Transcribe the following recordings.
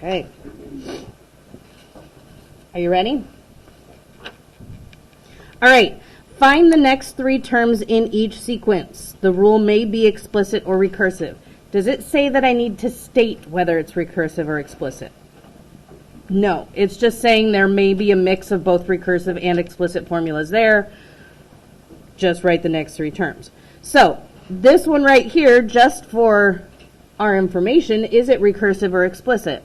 Okay. Are you ready? All right. Find the next three terms in each sequence. The rule may be explicit or recursive. Does it say that I need to state whether it's recursive or explicit? No. It's just saying there may be a mix of both recursive and explicit formulas there. Just write the next three terms. So, this one right here, just for our information, is it recursive or explicit?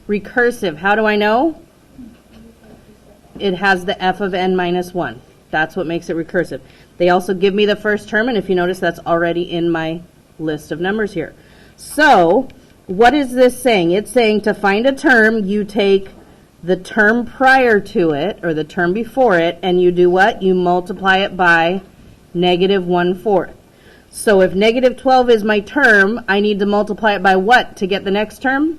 Recursive. How do I know? It has the f of n minus 1. That's what makes it recursive. They also give me the first term, and if you notice, that's already in my list of numbers here. So, what is this saying? It's saying to find a term, you take the term prior to it, or the term before it, and you do what? You multiply it by negative 1/4. So if negative 12 is my term, I need to multiply it by what to get the next term?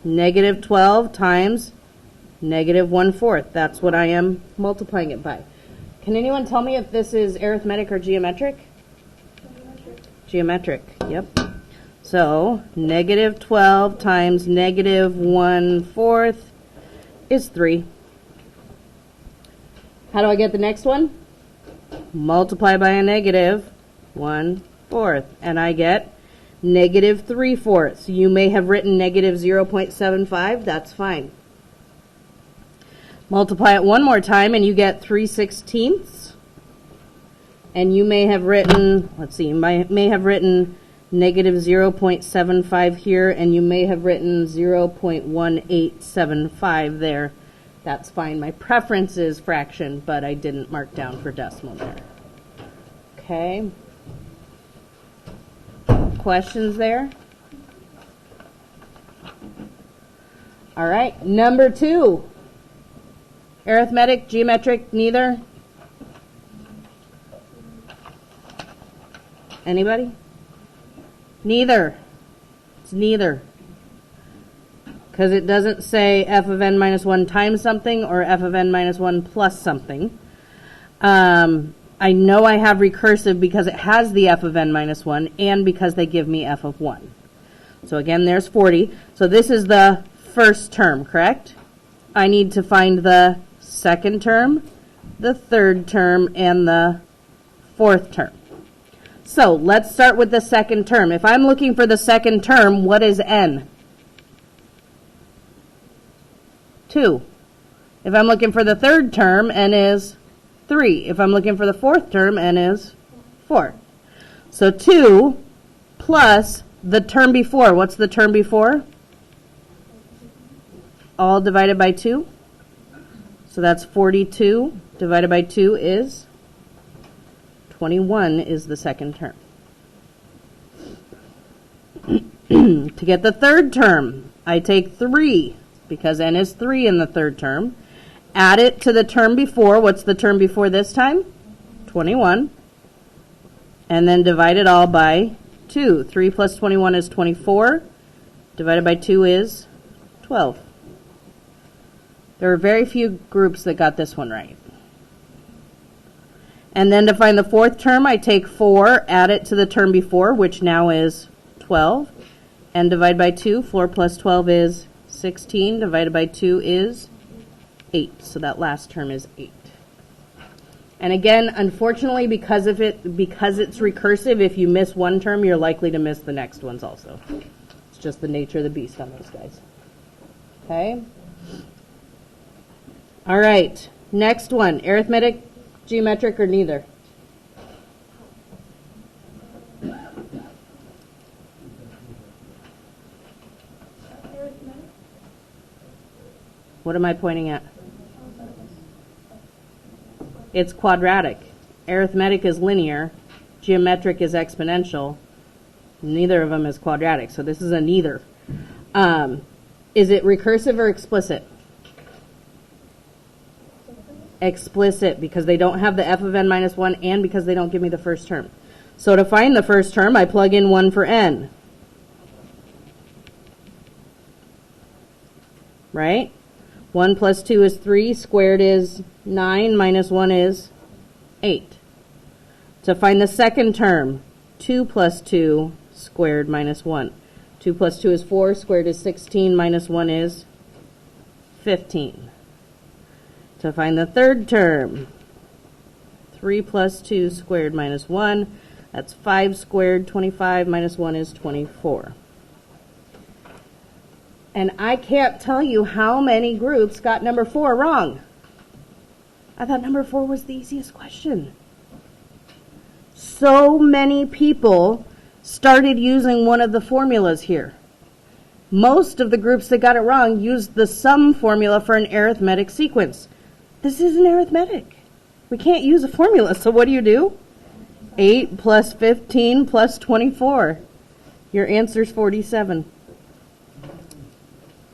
Negative 12 times negative 1/4. That's what I am multiplying it by. Can anyone tell me if this is arithmetic or geometric? Geometric, yep. So, negative 12 times negative 1/4 is 3. How do I get the next one? Multiply by a negative 1/4, and I get negative 3/4. You may have written negative 0.75, that's fine. Multiply it one more time, and you get 3/16. And you may have written, let's see, you may have written negative 0.75 here, and you may have written 0.1875 there. That's fine. My preference is fraction, but I didn't mark down for decimal there. Okay. Questions there? All right. Number 2. Arithmetic, geometric, neither? Anybody? Neither. It's neither. Because it doesn't say f of n minus 1 times something or f of n minus 1 plus something. I know I have recursive because it has the f of n minus 1 and because they give me f of 1. So again, there's 40. So this is the first term, correct? I need to find the second term, the third term, and the fourth term. So let's start with the second term. If I'm looking for the second term, what is n? 2. If I'm looking for the third term, n is 3. If I'm looking for the fourth term, n is 4. So 2 plus the term before. What's the term before? All divided by 2. So that's 42 divided by 2 is 21 is the second term. To get the third term, I take 3, because n is 3 in the third term. Add it to the term before. What's the term before this time? 21. And then divide it all by 2. 3 plus 21 is 24. Divided by 2 is 12. There are very few groups that got this one right. And then to find the fourth term, I take 4, add it to the term before, which now is 12, and divide by 2. 4 plus 12 is 16, divided by 2 is 8. So that last term is 8. And again, unfortunately, because it's recursive, if you miss one term, you're likely to miss the next ones also. It's just the nature of the beast on those guys. Okay? All right. Next one, arithmetic, geometric, or neither? What am I pointing at? It's quadratic. Arithmetic is linear. Geometric is exponential. Neither of them is quadratic, so this is a neither. Is it recursive or explicit? Explicit, because they don't have the f of n minus 1 and because they don't give me the first term. So to find the first term, I plug in 1 for n. Right? 1 plus 2 is 3, squared is 9, minus 1 is 8. To find the second term, 2 plus 2 squared minus 1. 2 plus 2 is 4, squared is 16, minus 1 is 15. To find the third term, 3 plus 2 squared minus 1, that's 5 squared, 25, minus 1 is 24. And I can't tell you how many groups got number 4 wrong. I thought number 4 was the easiest question. So many people started using one of the formulas here. Most of the groups that got it wrong used the sum formula for an arithmetic sequence. This isn't arithmetic. We can't use a formula, so what do? 8 plus 15 plus 24. Your answer's 47.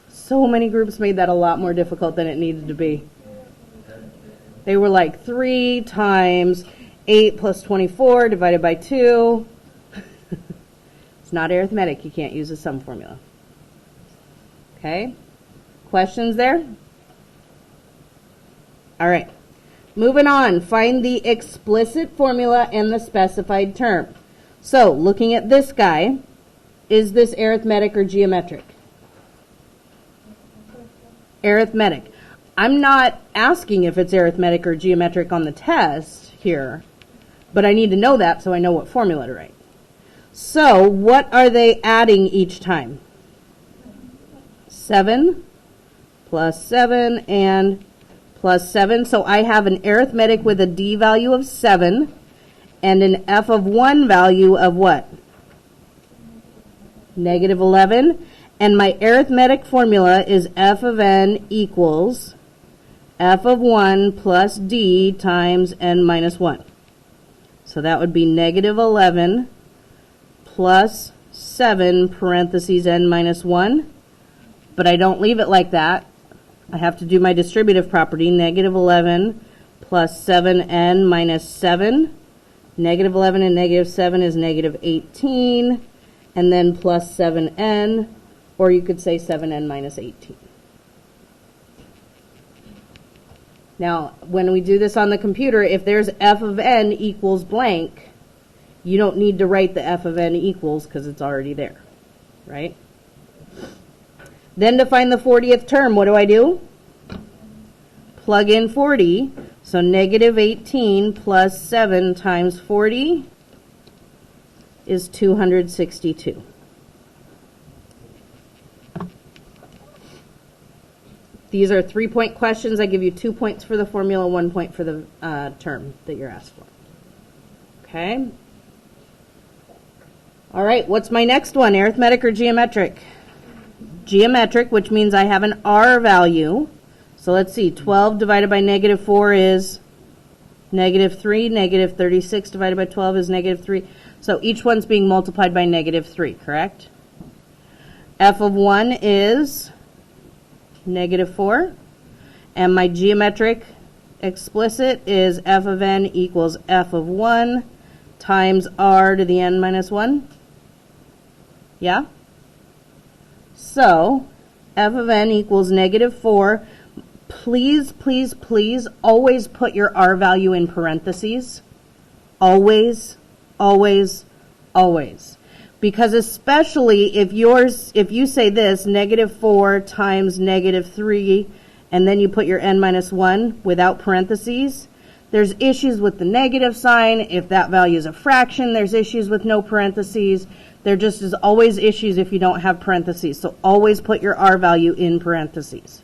So many groups made that a lot more difficult than it needed to be. They were like 3 times 8 plus 24 divided by 2. It's not arithmetic. You can't use a sum formula. Okay? Questions there? All right. Moving on. Find the explicit formula and the specified term. So, looking at this guy, is this arithmetic or geometric? Arithmetic. I'm not asking if it's arithmetic or geometric on the test here, but I need to know that so I know what formula to write. So, what are they adding each time? 7 plus 7 and plus 7. So I have an arithmetic with a D value of 7 and an F of 1 value of what? Negative 11. And my arithmetic formula is F of n equals F of 1 plus D times n minus 1. So that would be negative 11 plus 7 parentheses n minus 1. But I don't leave it like that. I have to do my distributive property. Negative 11 plus 7n minus 7. Negative 11 and negative 7 is negative 18. And then plus 7n. Or you could say 7n minus 18. Now, when we do this on the computer, if there's f of n equals blank, you don't need to write the f of n equals because it's already there, right? Then to find the 40th term, what do? Plug in 40. So negative 18 plus 7 times 40 is 262. These are 3-point questions. I give you 2 points for the formula, 1 point for the term that you're asked for. Okay? All right, what's my next one? Arithmetic or geometric? Geometric, which means I have an R value. So let's see, 12 divided by negative 4 is negative 3. Negative 36 divided by 12 is negative 3. So each one's being multiplied by negative 3, correct? F of 1 is negative 4. And my geometric explicit is f of n equals f of 1 times r to the n minus 1. Yeah? So, f of n equals negative 4. Please, please, please always put your r value in parentheses. Always, always, always. Because especially if you say this, negative 4 times negative 3, and then you put your n minus 1 without parentheses, there's issues with the negative sign. If that value is a fraction, there's issues with no parentheses. There just is always issues if you don't have parentheses. So always put your r value in parentheses.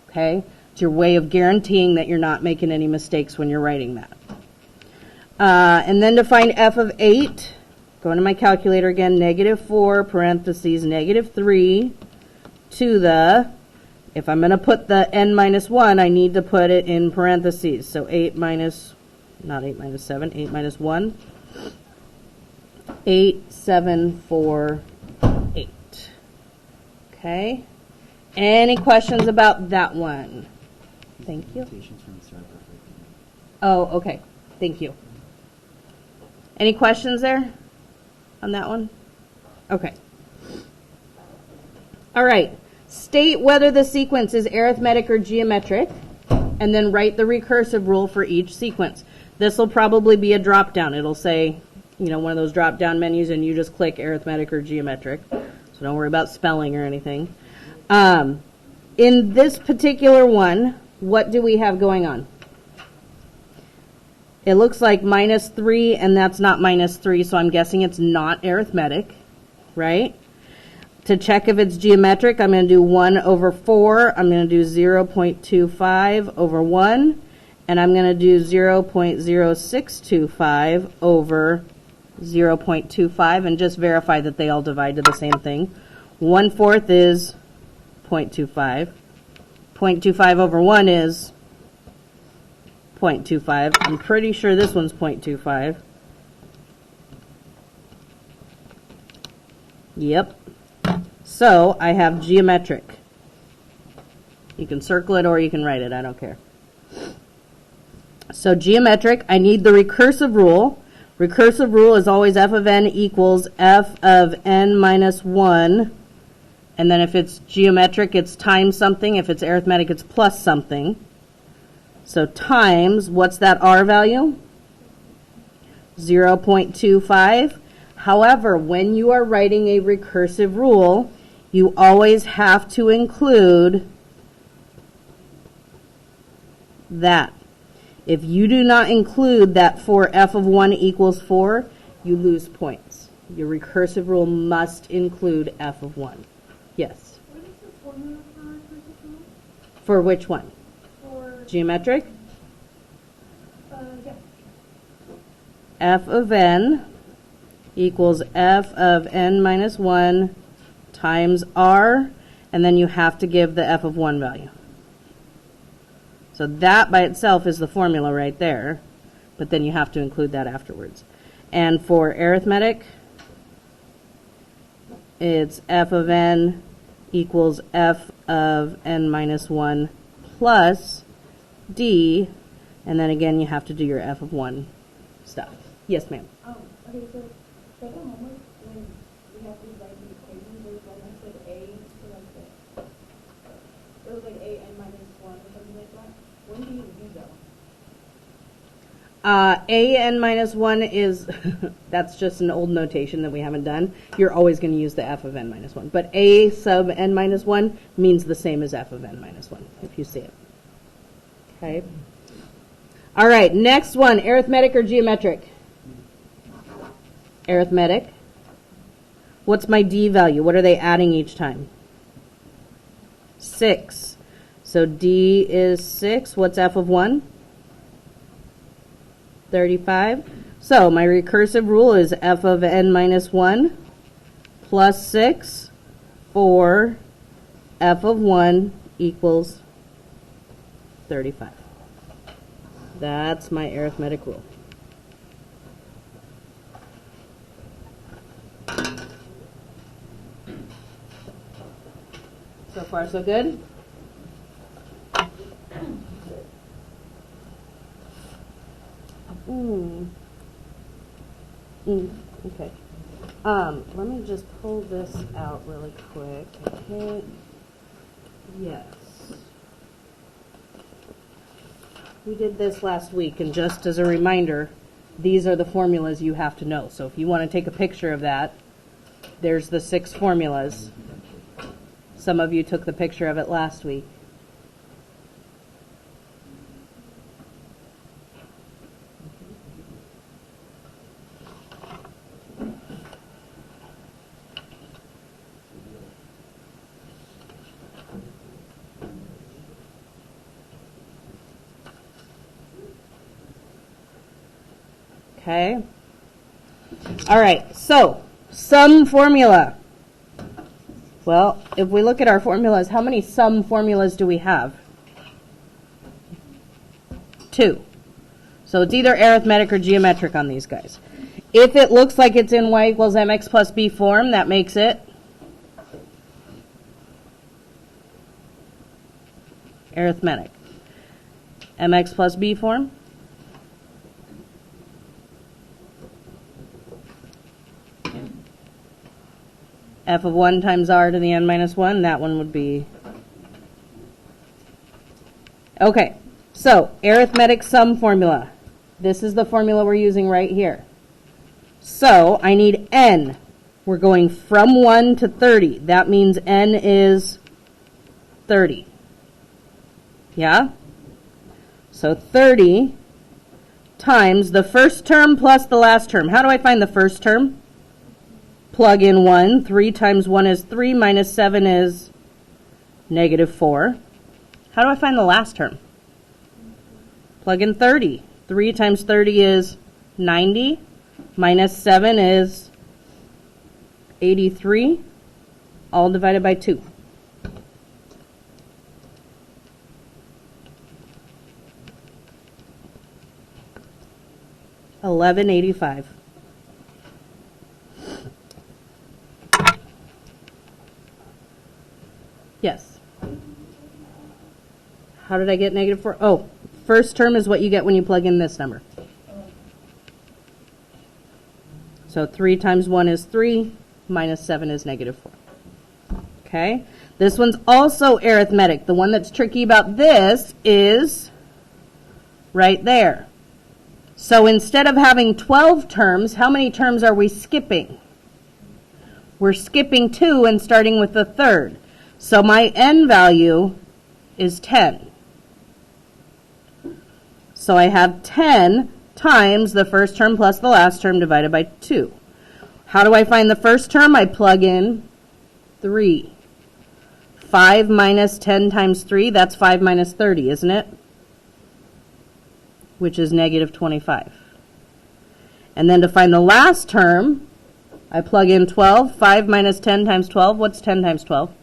Okay? It's your way of guaranteeing that you're not making any mistakes when you're writing that. And then to find f of 8, go into my calculator again, negative 4 parentheses negative 3 to the, if I'm going to put the n minus 1, I need to put it in parentheses. So 8 minus, not 8 minus 7, 8 minus 1. 8, 7, 4, 8. Okay. Any questions about that one? Thank you. Oh, okay. Thank you. Any questions there on that one? Okay. All right. State whether the sequence is arithmetic or geometric, and then write the recursive rule for each sequence. This will probably be a drop down. It'll say, one of those drop down menus, and you just click arithmetic or geometric. So don't worry about spelling or anything. In this particular one, what do we have going on? It looks like -3, and that's not -3, so I'm guessing it's not arithmetic, right? To check if it's geometric, I'm going to do 1 over 4. I'm going to do 0.25 over 1. And I'm going to do 0.0625 over 0.25 and just verify that they all divide to the same thing. 1/4 is 0.25. 0.25 over 1 is 0.25. I'm pretty sure this one's 0.25. Yep. So I have geometric. You can circle it or you can write it. I don't care. So geometric, I need the recursive rule. Recursive rule is always f of n equals f of n minus 1. And then if it's geometric, it's times something. If it's arithmetic, it's plus something. So times, what's that r value? 0.25. However, when you are writing a recursive rule, you always have to include that. If you do not include that for f of 1 equals 4, you lose points. Your recursive rule must include f of 1. Yes? What is the formula for recursive rule? For which one? For Geometric? Yeah. F of n equals f of n minus 1 times r, and then you have to give the f of 1 value. So that by itself is the formula right there, but then you have to include that afterwards. And for arithmetic, it's f of n equals f of n minus 1 plus d, and then again you have to do your f of 1 stuff. Yes, ma'am. Okay, so second homework, when we have to write the equation, there's one that said a, so like that. It was like a n minus 1 or something like that. When do you use that one? A n minus 1 is, that's just an old notation that we haven't done. You're always going to use the f of n minus 1. But a sub n minus 1 means the same as f of n minus 1, if you see it. Okay. All right, next one, arithmetic or geometric? Arithmetic. What's my d value? What are they adding each time? 6. So d is 6. What's f of 1? 35. So my recursive rule is f of n minus 1 plus 6 for f of 1 equals 35. That's my arithmetic rule. So far, so good? Okay. Let me just pull this out really quick. Okay. Yes. We did this last week, and just as a reminder, these are the formulas you have to know. So if you want to take a picture of that, there's the 6 formulas. Some of you took the picture of it last week. Okay. All right, so sum formula. Well, if we look at our formulas, how many sum formulas do we have? 2. So it's either arithmetic or geometric on these guys. If it looks like it's in y equals mx plus b form, that makes it arithmetic. Mx plus b form? F of 1 times r to the n minus 1, that one would be. Okay, so arithmetic sum formula. This is the formula we're using right here. So I need n. We're going from 1 to 30. That means n is 30. Yeah? So 30 times the first term plus the last term. How do I find the first term? Plug in 1. 3 times 1 is 3 minus 7 is negative 4. How do I find the last term? Plug in 30. 3 times 30 is 90. Minus 7 is 83. All divided by 2. $11.85. Yes. How did I get negative 4? Oh, first term is what you get when you plug in this number. So 3 times 1 is 3, minus 7 is negative 4. Okay? This one's also arithmetic. The one that's tricky about this is right there. So instead of having 12 terms, how many terms are we skipping? We're skipping 2 and starting with the third. So my n value is 10. So I have 10 times the first term plus the last term divided by 2. How do I find the first term? I plug in 3. 5 minus 10 times 3, that's 5 minus 30, isn't it? Which is negative 25. And then to find the last term, I plug in 12. 5 minus 10 times 12, what's 10 times 12?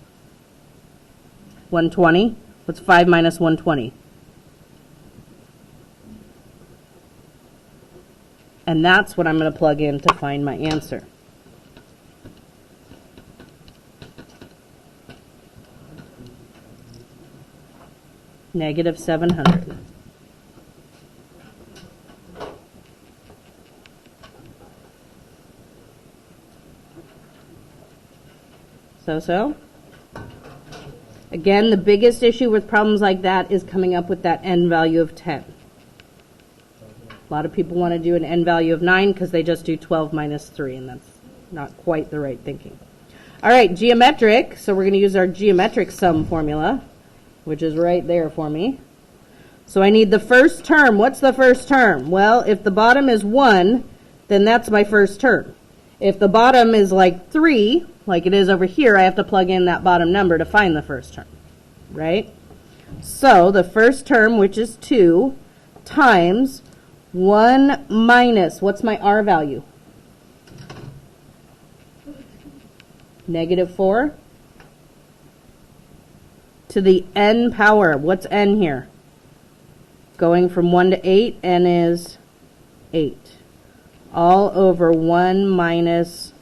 120. What's 5 minus 120? And that's what I'm going to plug in to find my answer. Negative 700. So. Again, the biggest issue with problems like that is coming up with that n value of 10. A lot of people want to do an n value of 9 because they just do 12 minus 3, and that's not quite the right thinking. All right, geometric. So we're going to use our geometric sum formula, which is right there for me. So I need the first term. What's the first term? Well, if the bottom is 1, then that's my first term. If the bottom is like 3, like it is over here, I have to plug in that bottom number to find the first term, right? So the first term, which is 2, times 1 minus, what's my r value? Negative 4 to the n power. What's n here? Going from 1 to 8, n is 8. All over 1 minus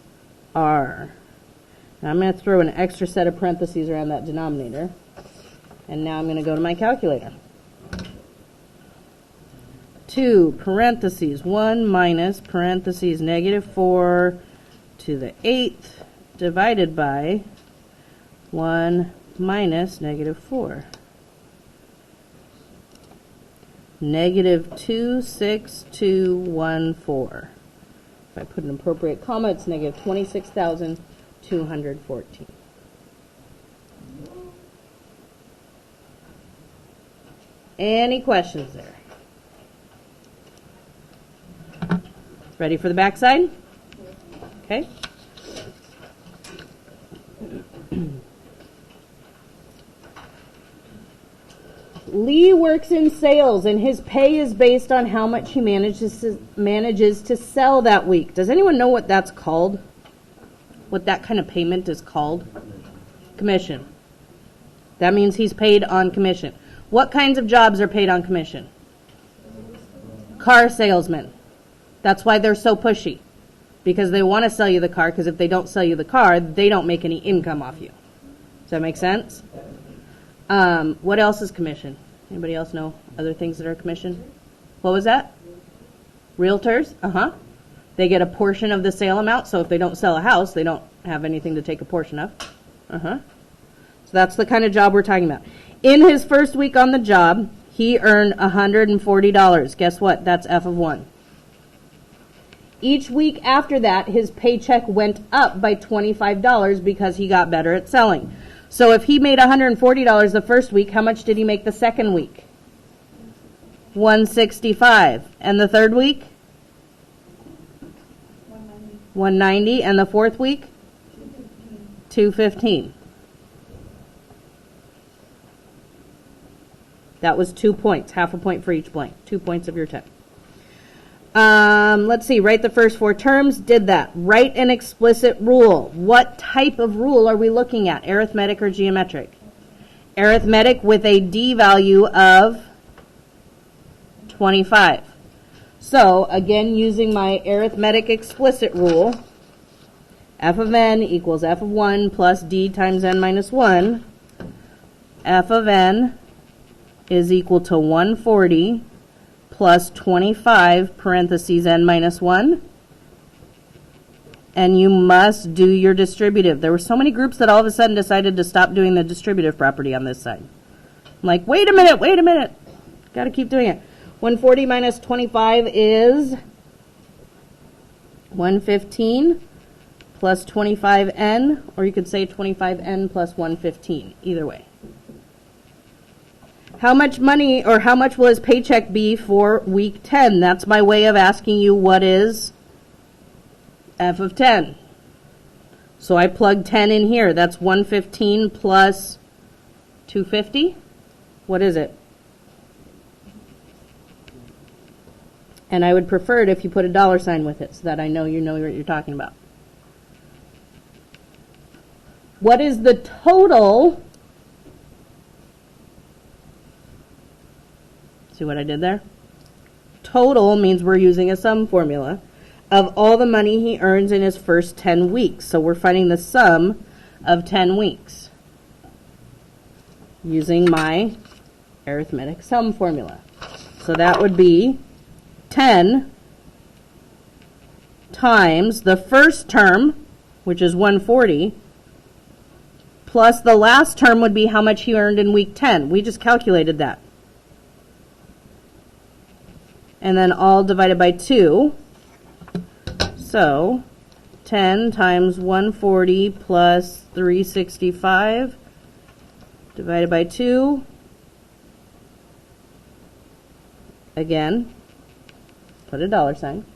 r. Now I'm going to throw an extra set of parentheses around that denominator. And now I'm going to go to my calculator. 2 parentheses 1 minus parentheses negative 4 to the 8th divided by 1 minus negative 4. Negative 26214. If I put an appropriate comma, it's negative 26,214. Any questions there? Ready for the backside? Okay. Lee works in sales, and his pay is based on how much he manages to sell that week. Does anyone know what that's called? What that kind of payment is called? Commission. That means he's paid on commission. What kinds of jobs are paid on commission? Car salesmen. That's why they're so pushy. Because they want to sell you the car, because if they don't sell you the car, they don't make any income off you. Does that make sense? What else is commission? Anybody else know other things that are commission? What was that? Realtors? They get a portion of the sale amount, so if they don't sell a house, they don't have anything to take a portion of. So that's the kind of job we're talking about. In his first week on the job, He earned $140. Guess what? That's f of 1. Each week after that, his paycheck went up by $25 because he got better at selling. So if he made $140 the first week, how much did he make the second week? $165. And the third week? $190. And the fourth week? $215. That was 2 points, half a point for each blank. 2 points of your 10. Let's see, write the first 4 terms. Did that. Write an explicit rule. What type of rule are we looking at? Arithmetic or geometric? Arithmetic with a D value of 25. So, again, using my arithmetic explicit rule, f of n equals f of 1 plus d times n minus 1. F of n is equal to 140 plus 25 parentheses n minus 1. And you must do your distributive. There were so many groups that all of a sudden decided to stop doing the distributive property on this side. I'm like, wait a minute. Got to keep doing it. 140 minus 25 is 115 plus 25n, or you could say 25n plus 115, either way. How much money, or how much will his paycheck be for week 10? That's my way of asking you what is f of 10. So I plug 10 in here. That's 115 plus 250. What is it? And I would prefer it if you put a dollar sign with it so that I know you know what you're talking about. What is the total? See what I did there? Total means we're using a sum formula of all the money he earns in his first 10 weeks. So we're finding the sum of 10 weeks using my arithmetic sum formula. So that would be 10 times the first term, which is 140, plus the last term would be how much he earned in week 10. We just calculated that. And then all divided by 2. So 10 times 140 plus 365 divided by 2. Again, put a dollar sign.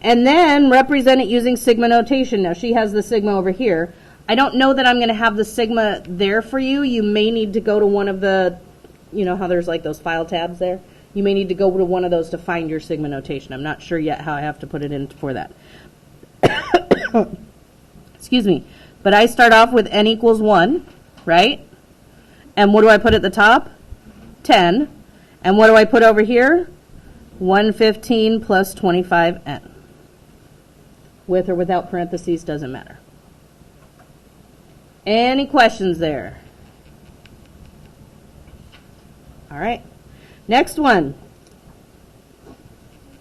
And then represent it using sigma notation. Now she has the sigma over here. I don't know that I'm going to have the sigma there for you. You may need to go to one of the, you know how there's like those file tabs there? You may need to go to one of those to find your sigma notation. I'm not sure yet how I have to put it in for that. Excuse me. But I start off with n equals 1, right? And what do I put at the top? 10. And what do I put over here? 115 plus 25n. With or without parentheses, doesn't matter. Any questions there? All right. Next one.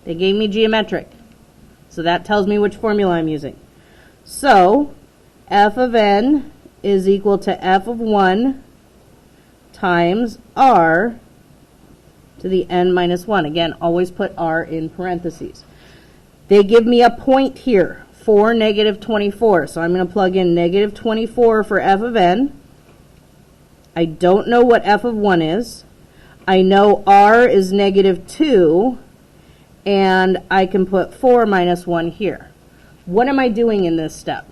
They gave me geometric. So that tells me which formula I'm using. So f of n is equal to f of 1 times r to the n minus 1. Again, always put r in parentheses. They give me a point here for negative 24. So I'm going to plug in negative 24 for f of n. I don't know what f of 1 is. I know r is negative 2, and I can put 4 minus 1 here. What am I doing in this step?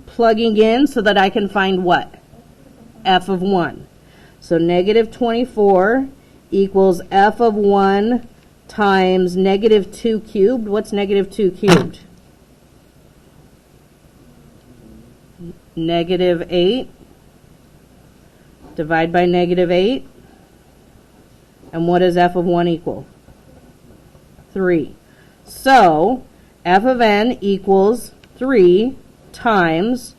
Plugging in so that I can find what? F of 1. So negative 24 equals f of 1 times negative 2 cubed. What's negative 2 cubed? Negative 8. Divide by negative 8. And what does f of 1 equal? 3. So f of n equals 3 times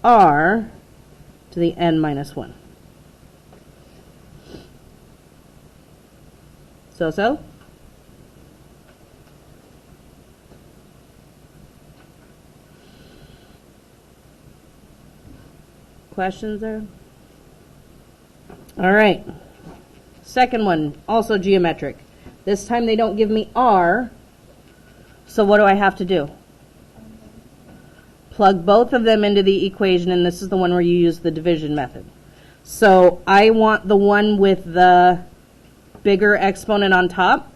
r to the n minus 1. So? Questions there? All right. Second one, also geometric. This time they don't give me r, so what do I have to do? Plug both of them into the equation, and this is the one where you use the division method. So I want the one with the bigger exponent on top,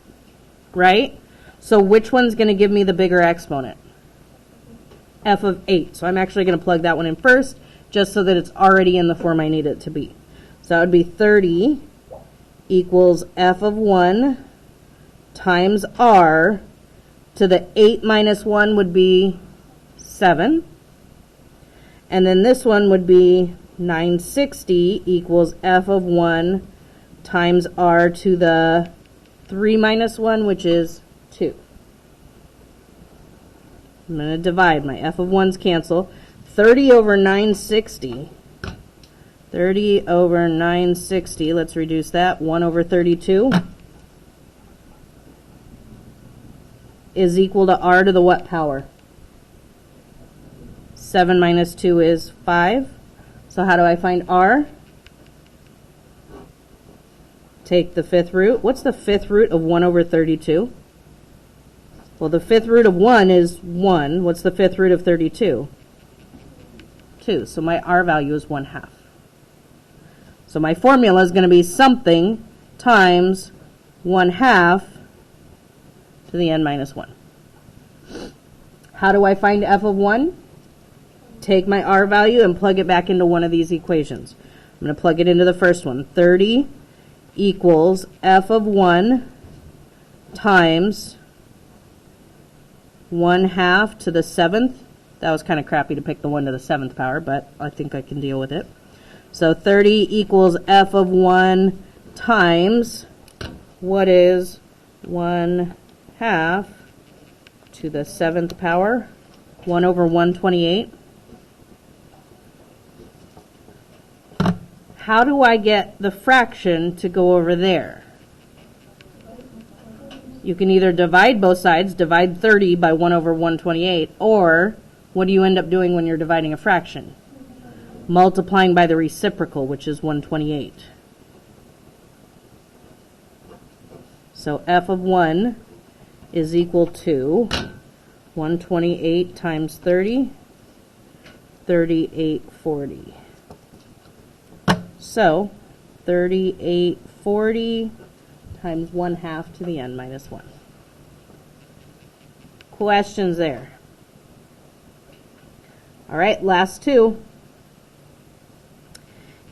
right? So which one's going to give me the bigger exponent? F of 8. So I'm actually going to plug that one in first, just so that it's already in the form I need it to be. So that would be 30 equals f of 1 times r to the 8 minus 1 would be 7. And then this one would be 960 equals f of 1 times r to the 3 minus 1, which is 2. I'm going to divide. My f of 1's cancel. 30 over 960. 30 over 960. Let's reduce that. 1 over 32 is equal to r to the what power? 7 minus 2 is 5. So how do I find r? Take the fifth root. What's the fifth root of 1 over 32? Well, the fifth root of 1 is 1. What's the fifth root of 32? 2. So my r value is 1/2. So my formula is going to be something times 1/2 to the n minus 1. How do I find f of 1? Take my r value and plug it back into one of these equations. I'm going to plug it into the first one. 30 equals f of 1 times 1/2 to the 7th. That was kind of crappy to pick the 1 to the 7th power, but I think I can deal with it. So 30 equals f of 1 times, what is 1/2 to the 7th power? 1 over 128. How do I get the fraction to go over there? You can either divide both sides, divide 30 by 1 over 128, or what do you end up doing when you're dividing a fraction? Multiplying by the reciprocal, which is 128. So f of 1 is equal to 128 times 30, 3840. So 3840 times 1/2 to the n minus 1. Questions there? All right, last two.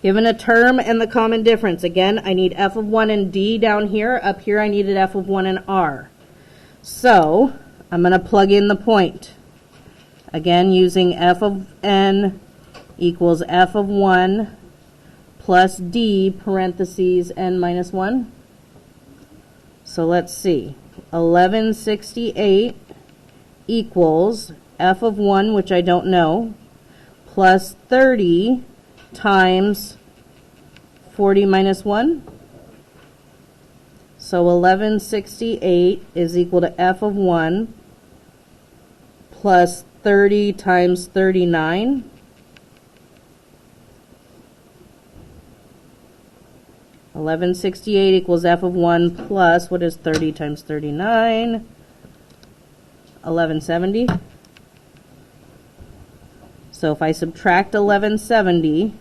Given a term and the common difference, again, I need f of 1 and d down here. Up here, I needed f of 1 and r. So I'm going to plug in the point. Again, using f of n equals f of 1 plus d parentheses n minus 1. So let's see. 1168 equals f of 1, which I don't know, plus 30 times 40 minus 1. So 1168 is equal to f of 1 plus 30 times 39. $11.68 equals f of 1 plus, what is 30 times 39? $11.70. So if I subtract 1170,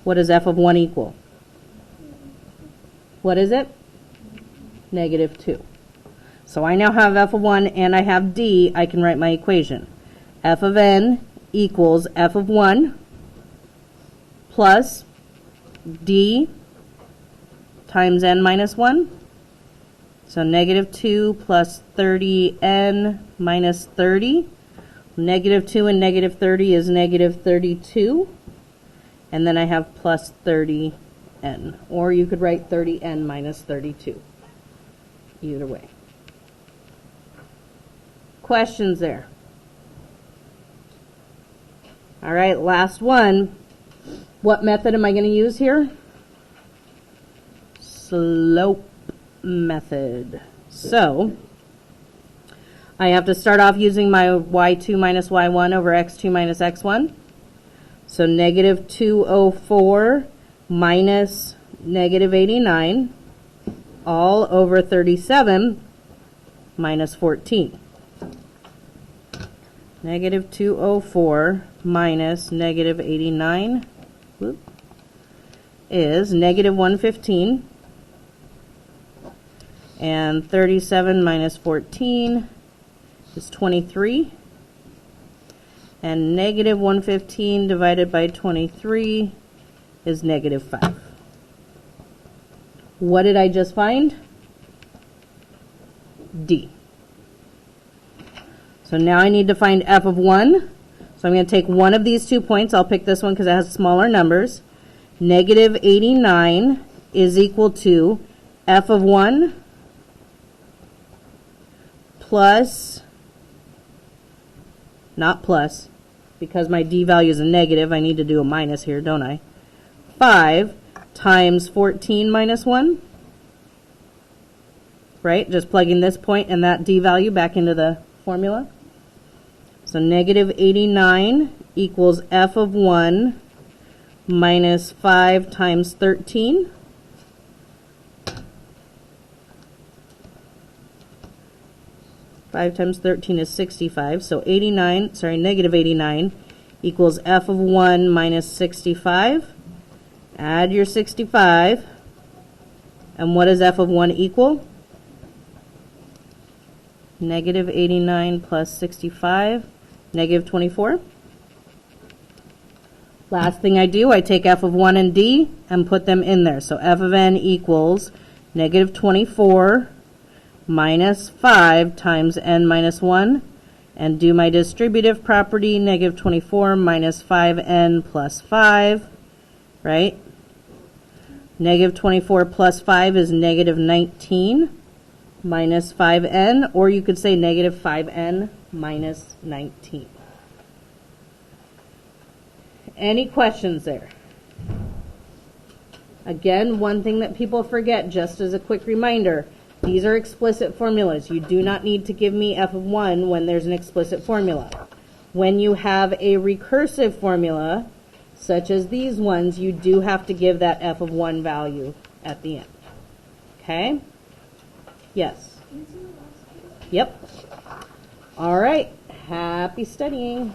what does f of 1 equal? What is it? -2. So I now have f of 1 and I have d. I can write my equation. F of n equals f of 1 plus d times n minus 1. So -2 plus 30n minus 30. -2 and -30 is -32. And then I have plus 30n. Or you could write 30n minus 32. Either way. Questions there? All right, last one. What method am I going to use here? Slope method. So I have to start off using my y2 minus y1 over x2 minus x1. So -204 minus negative 89 all over 37 minus 14. Negative 204 minus negative 89 is negative 115. And 37 minus 14 is 23. And negative 115 divided by 23 is negative 5. What did I just find? D. So now I need to find f of 1. So I'm going to take one of these 2 points. I'll pick this one because it has smaller numbers. Negative 89 is equal to f of 1 plus, not plus, because my d value is a negative, I need to do a minus here, don't I? 5 times 14 minus 1, right? Just plugging this point and that d value back into the formula. So negative 89 equals f of 1 minus 5 times 13. Five times 13 is 65, so negative 89 equals f of 1 minus 65. Add your 65, and what does f of 1 equal? Negative 89 plus 65, negative 24. Last thing I do, I take f of 1 and d and put them in there. So f of n equals negative 24 minus 5 times n minus 1, and do my distributive property, negative 24 minus 5n plus 5, right? Negative 24 plus 5 is negative 19 minus 5n, or you could say negative 5n minus 19. Any questions there? Again, one thing that people forget, just as a quick reminder, these are explicit formulas. You do not need to give me f of 1 when there's an explicit formula. When you have a recursive formula, such as these ones, you do have to give that f of 1 value at the end. Okay? Yes? Yep. All right. Happy studying.